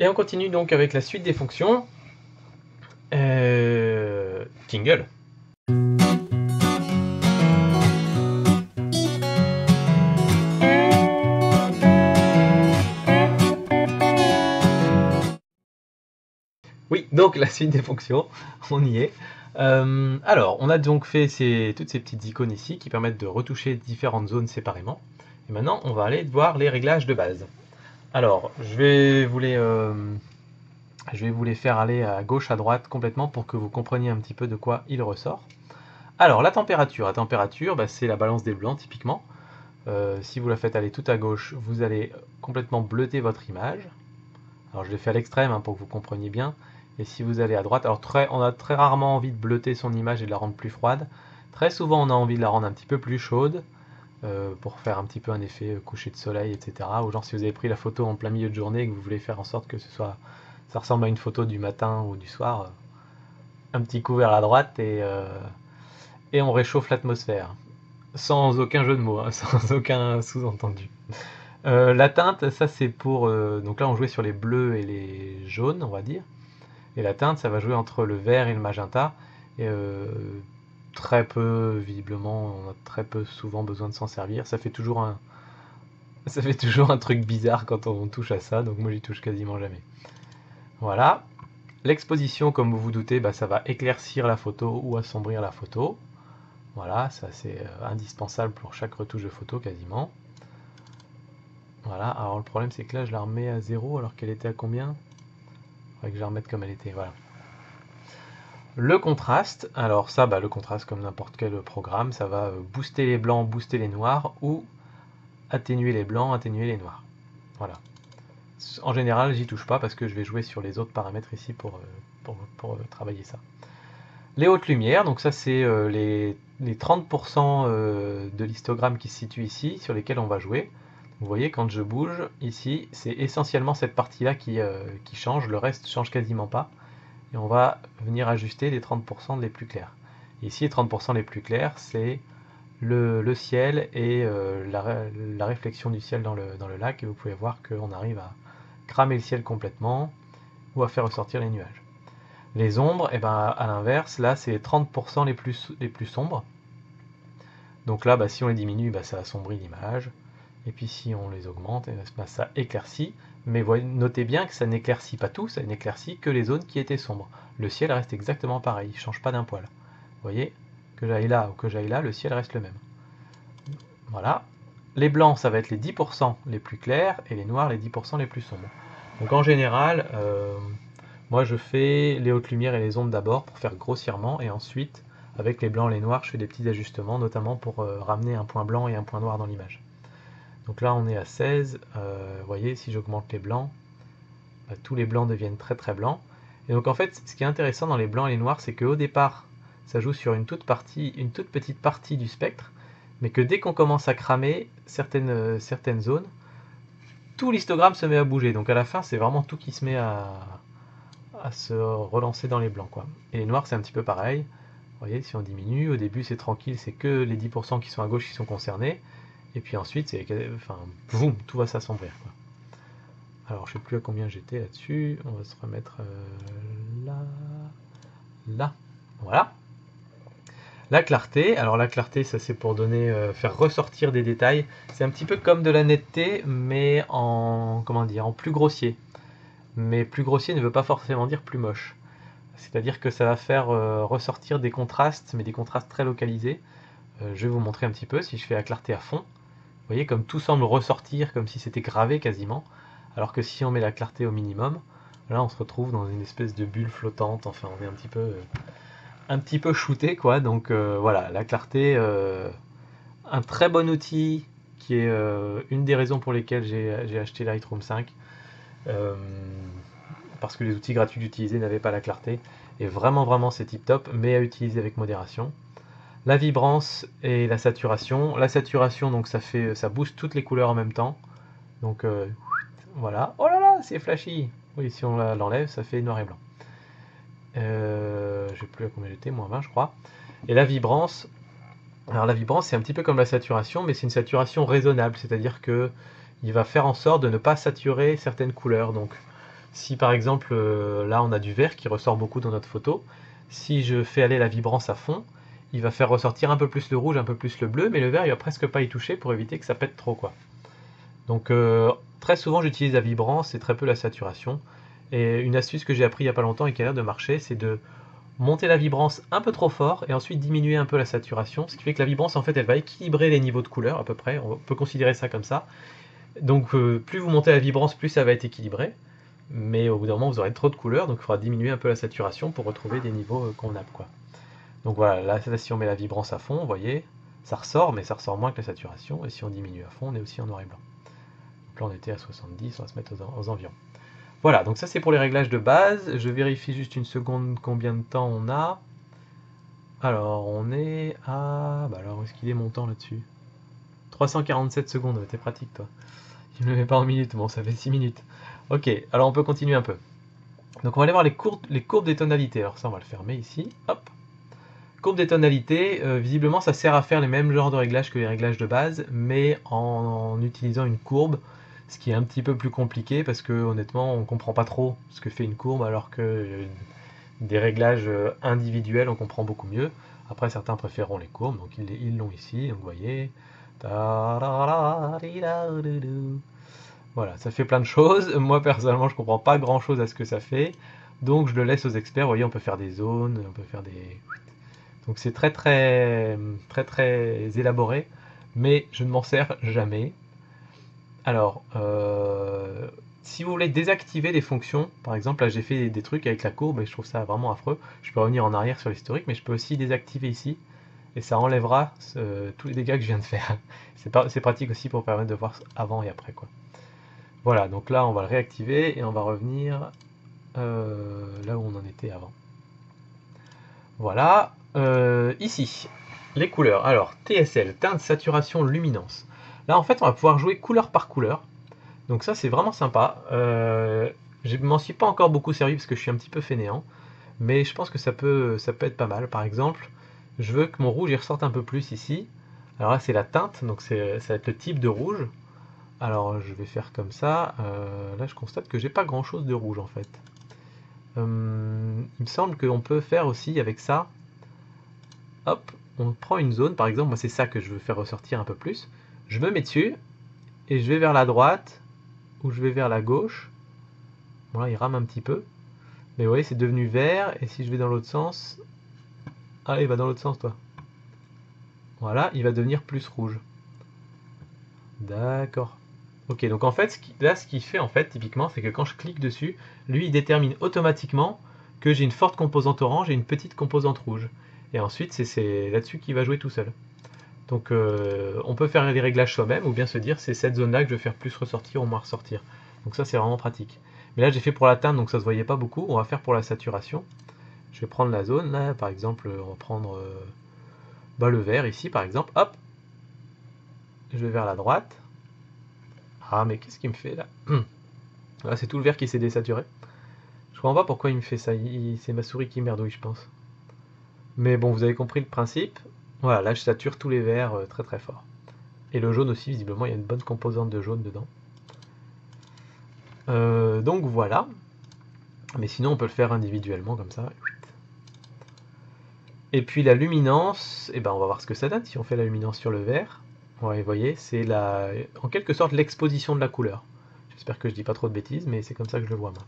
Et on continue donc avec la suite des fonctions. Jingle. Oui, donc la suite des fonctions, on y est. Alors, on a donc fait toutes ces petites icônes ici qui permettent de retoucher différentes zones séparément. Et maintenant, on va aller voir les réglages de base. Alors, je vais vous les faire aller à gauche, à droite complètement pour que vous compreniez un petit peu de quoi il ressort. Alors, la température, bah, c'est la balance des blancs typiquement. Si vous la faites aller tout à gauche, vous allez complètement bleuter votre image. Alors je l'ai fait à l'extrême pour que vous compreniez bien. Et si vous allez à droite, alors on a très rarement envie de bleuter son image et de la rendre plus froide. Très souvent on a envie de la rendre un petit peu plus chaude pour faire un petit peu un effet coucher de soleil, etc. Ou genre si vous avez pris la photo en plein milieu de journée et que vous voulez faire en sorte que ça ressemble à une photo du matin ou du soir, un petit coup vers la droite et on réchauffe l'atmosphère. Sans aucun jeu de mots, sans aucun sous-entendu. La teinte, ça c'est pour... donc là on jouait sur les bleus et les jaunes, on va dire. Et la teinte, ça va jouer entre le vert et le magenta. Et très peu, visiblement, on a très peu souvent besoin de s'en servir. Ça fait toujours un truc bizarre quand on touche à ça, donc moi j'y touche quasiment jamais. Voilà. L'exposition, comme vous vous doutez, bah, ça va éclaircir la photo ou assombrir la photo. Voilà, ça c'est indispensable pour chaque retouche de photo quasiment. Voilà, alors le problème c'est que là je la remets à 0 alors qu'elle était à combien? Il faudrait que je la remette comme elle était, voilà. Le contraste, alors ça, le contraste comme n'importe quel programme, ça va booster les blancs, booster les noirs ou atténuer les blancs, atténuer les noirs. Voilà. En général, j'y touche pas parce que je vais jouer sur les autres paramètres ici pour travailler ça. Les hautes lumières, donc ça c'est les 30% de l'histogramme qui se situe ici, sur lesquels on va jouer. Vous voyez, quand je bouge ici, c'est essentiellement cette partie-là qui change, le reste change quasiment pas. Et on va venir ajuster les 30% les plus clairs. Ici, les 30% les plus clairs, c'est le ciel et la réflexion du ciel dans le lac. Et vous pouvez voir qu'on arrive à cramer le ciel complètement ou à faire ressortir les nuages. Les ombres, et ben, à l'inverse, là, c'est les 30% les plus sombres. Donc là, si on les diminue, ça assombrit l'image. Et puis si on les augmente, ça éclaircit. Mais notez bien que ça n'éclaircit pas tout, ça n'éclaircit que les zones qui étaient sombres. Le ciel reste exactement pareil, il ne change pas d'un poil. Vous voyez, que j'aille là ou que j'aille là, le ciel reste le même. Voilà. Les blancs, ça va être les 10% les plus clairs et les noirs, les 10% les plus sombres. Donc en général, moi je fais les hautes lumières et les ombres d'abord pour faire grossièrement, et ensuite, avec les blancs et les noirs, je fais des petits ajustements, notamment pour ramener un point blanc et un point noir dans l'image. Donc là on est à 16, vous voyez, si j'augmente les blancs, tous les blancs deviennent très très blancs. Et donc en fait, ce qui est intéressant dans les blancs et les noirs, c'est qu'au départ, ça joue sur une toute petite partie du spectre, mais que dès qu'on commence à cramer certaines zones, tout l'histogramme se met à bouger. Donc à la fin, c'est vraiment tout qui se met à se relancer dans les blancs, quoi. Et les noirs, c'est un petit peu pareil. Vous voyez, si on diminue, au début c'est tranquille, c'est que les 10% qui sont à gauche qui sont concernés. Et puis ensuite, boum, tout va s'assombrir, quoi. Alors, je sais plus à combien j'étais là-dessus. On va se remettre là. Voilà. La clarté, alors la clarté, ça c'est pour faire ressortir des détails. C'est un petit peu comme de la netteté, mais en plus grossier. Mais plus grossier ne veut pas forcément dire plus moche. C'est-à-dire que ça va faire ressortir des contrastes, mais des contrastes très localisés. Je vais vous montrer un petit peu si je fais la clarté à fond. Vous voyez comme tout semble ressortir, comme si c'était gravé quasiment. Alors que si on met la clarté au minimum, là on se retrouve dans une espèce de bulle flottante. Enfin, on est un petit peu shooté, quoi. Donc voilà, la clarté, un très bon outil qui est une des raisons pour lesquelles j'ai acheté Lightroom 5. Parce que les outils gratuits d'utiliser n'avaient pas la clarté. Et vraiment c'est tip top, mais à utiliser avec modération. La vibrance et la saturation. La saturation, donc ça booste toutes les couleurs en même temps. Donc voilà. Oh là là, c'est flashy. Oui, si on l'enlève, ça fait noir et blanc. Je sais plus à combien j'étais, moins 20 je crois. Et la vibrance. Alors la vibrance, c'est un petit peu comme la saturation, mais c'est une saturation raisonnable, c'est-à-dire que il va faire en sorte de ne pas saturer certaines couleurs. Donc Si par exemple, là on a du vert qui ressort beaucoup dans notre photo, si je fais aller la vibrance à fond, il va faire ressortir un peu plus le rouge, un peu plus le bleu, mais le vert il va presque pas y toucher pour éviter que ça pète trop, quoi. Donc très souvent j'utilise la vibrance et très peu la saturation. Et une astuce que j'ai appris il n'y a pas longtemps et qui a l'air de marcher, c'est de monter la vibrance un peu trop fort et ensuite diminuer un peu la saturation, ce qui fait que la vibrance en fait elle va équilibrer les niveaux de couleur à peu près, on peut considérer ça comme ça. Donc plus vous montez la vibrance, plus ça va être équilibré, mais au bout d'un moment vous aurez trop de couleurs, donc il faudra diminuer un peu la saturation pour retrouver des niveaux convenables, quoi. Donc voilà, là si on met la vibrance à fond, vous voyez, ça ressort, mais ça ressort moins que la saturation, et si on diminue à fond, on est aussi en noir et blanc. Donc là on était à 70, on va se mettre aux environs. Voilà, donc ça c'est pour les réglages de base. Je vérifie juste une seconde combien de temps on a. Alors on est à... Bah alors où est-ce qu'il est mon temps là-dessus? 347 secondes, t'es pratique toi. Je ne le mets pas en minutes, bon ça fait 6 minutes. Ok, alors on peut continuer un peu. Donc on va aller voir les courbes des tonalités. Alors ça on va le fermer ici, hop. Courbe des tonalités, visiblement ça sert à faire les mêmes genres de réglages que les réglages de base, mais en utilisant une courbe, ce qui est un petit peu plus compliqué parce que honnêtement on comprend pas trop ce que fait une courbe, alors que des réglages individuels on comprend beaucoup mieux. Après certains préféreront les courbes, donc ils l'ont ici, donc vous voyez. Voilà, ça fait plein de choses. Moi personnellement je comprends pas grand chose à ce que ça fait, donc je le laisse aux experts. Vous voyez, on peut faire des zones, on peut faire des... Donc c'est très élaboré, mais je ne m'en sers jamais. Alors, si vous voulez désactiver des fonctions, par exemple là j'ai fait des trucs avec la courbe et je trouve ça vraiment affreux, je peux revenir en arrière sur l'historique, mais je peux aussi désactiver ici, et ça enlèvera tous les dégâts que je viens de faire. C'est pratique aussi pour permettre de voir avant et après, quoi. Voilà, donc là on va le réactiver et on va revenir là où on en était avant. Voilà, ici, les couleurs. Alors, TSL, teinte, saturation, luminance. Là, en fait, on va pouvoir jouer couleur par couleur. Donc ça, c'est vraiment sympa. Je m'en suis pas encore beaucoup servi parce que je suis un petit peu fainéant. Mais je pense que ça peut être pas mal. Par exemple, je veux que mon rouge il ressorte un peu plus ici. Alors là, c'est la teinte, donc ça va être le type de rouge. Alors, je vais faire comme ça. Là, je constate que j'ai pas grand-chose de rouge, en fait. Il me semble qu'on peut faire aussi avec ça. Hop, on prend une zone, par exemple, moi c'est ça que je veux faire ressortir un peu plus. Je me mets dessus, et je vais vers la droite, ou je vais vers la gauche. Bon là il rame un petit peu. Mais vous voyez, c'est devenu vert, et si je vais dans l'autre sens... Ah, il va dans l'autre sens, toi. Voilà, il va devenir plus rouge. D'accord. Ok, donc en fait, là ce qu'il fait, en fait, typiquement, c'est que quand je clique dessus, lui il détermine automatiquement que j'ai une forte composante orange et une petite composante rouge. Et ensuite, c'est là-dessus qu'il va jouer tout seul. Donc on peut faire les réglages soi-même ou bien se dire c'est cette zone là que je vais faire plus ressortir ou moins ressortir. Donc ça c'est vraiment pratique. Mais là j'ai fait pour la teinte donc ça se voyait pas beaucoup. On va faire pour la saturation. Je vais prendre la zone là, par exemple on va prendre le vert ici par exemple. Hop, je vais vers la droite. Ah mais qu'est-ce qu'il me fait là? Là c'est tout le vert qui s'est désaturé. Je comprends pas pourquoi il me fait ça. C'est ma souris qui merdouille je pense. Mais bon, vous avez compris le principe. Voilà, là je sature tous les verts très fort. Et le jaune aussi, visiblement, il y a une bonne composante de jaune dedans. Donc voilà. Mais sinon, on peut le faire individuellement comme ça. Et puis la luminance, eh ben, on va voir ce que ça donne si on fait la luminance sur le vert. Ouais, vous voyez, c'est en quelque sorte l'exposition de la couleur. J'espère que je dis pas trop de bêtises, mais c'est comme ça que je le vois moi.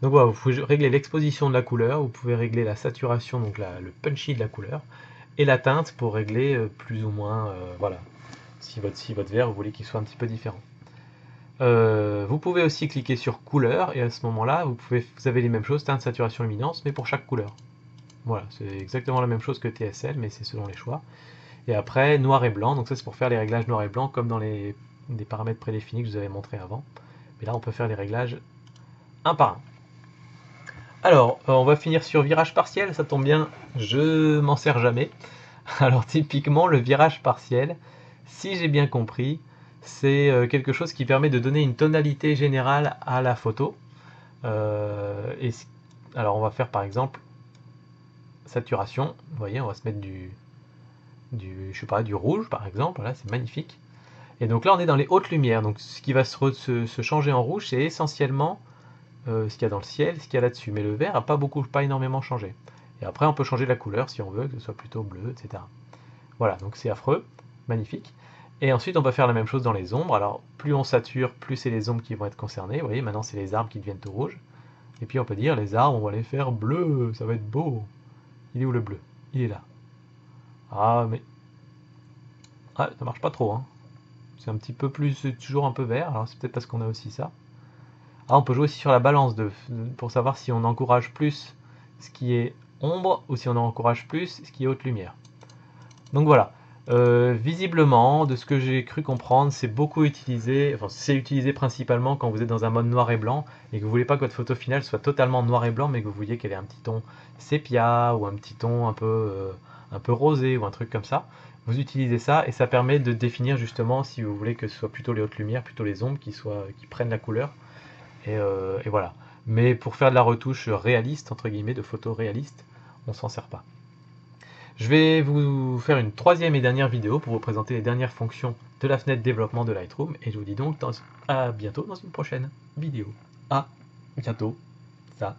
Donc voilà, vous pouvez régler l'exposition de la couleur, vous pouvez régler la saturation, donc le punchy de la couleur, et la teinte pour régler plus ou moins, voilà, si votre vert, vous voulez qu'il soit un petit peu différent. Vous pouvez aussi cliquer sur couleur, et à ce moment-là, vous avez les mêmes choses, teinte, saturation, luminance, mais pour chaque couleur. Voilà, c'est exactement la même chose que TSL, mais c'est selon les choix. Et après, noir et blanc, donc ça c'est pour faire les réglages noir et blanc, comme dans des paramètres prédéfinis que je vous avais montré avant. Mais là, on peut faire les réglages un par un. Alors, on va finir sur virage partiel, ça tombe bien, je m'en sers jamais. Alors typiquement, le virage partiel, si j'ai bien compris, c'est quelque chose qui permet de donner une tonalité générale à la photo. Alors on va faire par exemple saturation, vous voyez, on va se mettre je sais pas, du rouge par exemple, là c'est magnifique. Et donc là on est dans les hautes lumières, donc ce qui va se changer en rouge, c'est essentiellement ce qu'il y a dans le ciel, ce qu'il y a là-dessus. Mais le vert n'a pas énormément changé. Et après, on peut changer la couleur si on veut, que ce soit plutôt bleu, etc. Voilà, donc c'est affreux, magnifique. Et ensuite, on va faire la même chose dans les ombres. Alors, plus on sature, plus c'est les ombres qui vont être concernées. Vous voyez, maintenant, c'est les arbres qui deviennent tout rouges. Et puis, on peut dire, les arbres, on va les faire bleus, ça va être beau. Il est où le bleu? Il est là. Ah, mais... Ah, ça marche pas trop, hein. C'est un petit peu plus, c'est toujours un peu vert, alors c'est peut-être parce qu'on a aussi ça. Ah, on peut jouer aussi sur la balance pour savoir si on encourage plus ce qui est ombre ou si on encourage plus ce qui est haute lumière. Donc voilà. Visiblement, de ce que j'ai cru comprendre, c'est beaucoup utilisé, enfin c'est utilisé principalement quand vous êtes dans un mode noir et blanc et que vous voulez pas que votre photo finale soit totalement noir et blanc, mais que vous vouliez qu'elle ait un petit ton sépia ou un petit ton un peu rosé ou un truc comme ça. Vous utilisez ça et ça permet de définir justement si vous voulez que ce soit plutôt les hautes lumières, plutôt les ombres qui prennent la couleur. Et voilà. Mais pour faire de la retouche réaliste, entre guillemets, de photos réalistes, on s'en sert pas. Je vais vous faire une troisième et dernière vidéo pour vous présenter les dernières fonctions de la fenêtre développement de Lightroom. Et je vous dis donc à bientôt dans une prochaine vidéo. À bientôt. Ça.